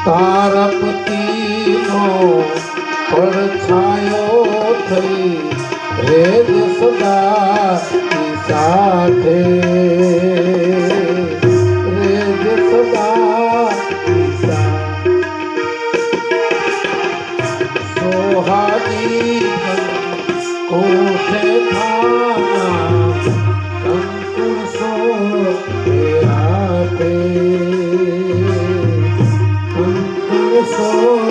તારા પતિનો પડછાયો થઈ રેજ સદા સાથે રેજ સદા સોહાગી કોઠે થાના કંકુર સો હાથે so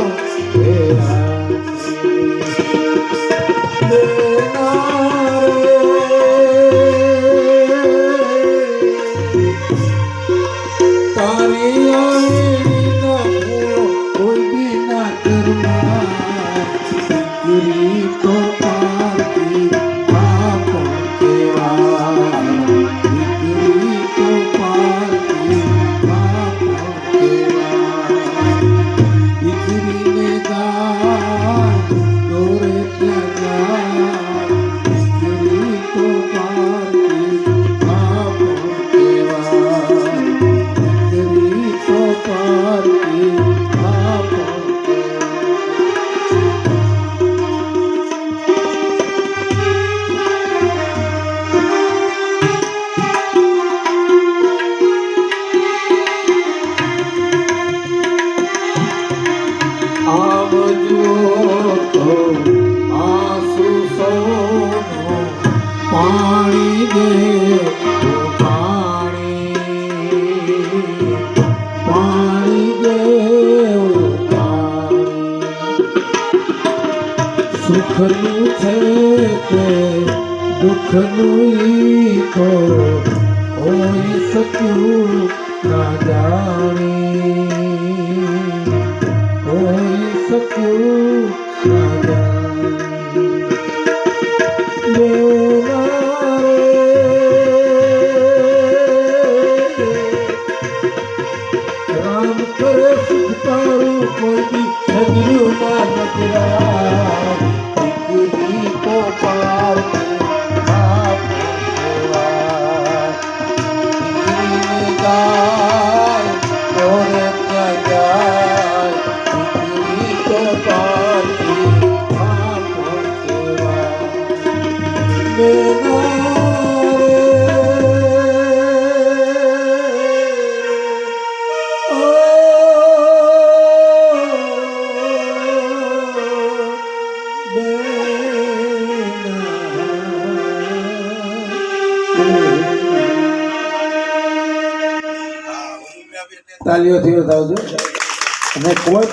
પાણી દે પાણી દે સુખનું છે કે દુઃખનું તો હોઈ શક્યું ના જાણી હોઈ શક્યું ના જાણી રામ કરે સુખ તારું કોઈ ઠગર્યું ના નકરા દીકરી તો પાર દીકરીને ગાય તોરે ત્યાં જાય દીકરી તો પાર તાલીઓથી વધાવજો અને કોઈ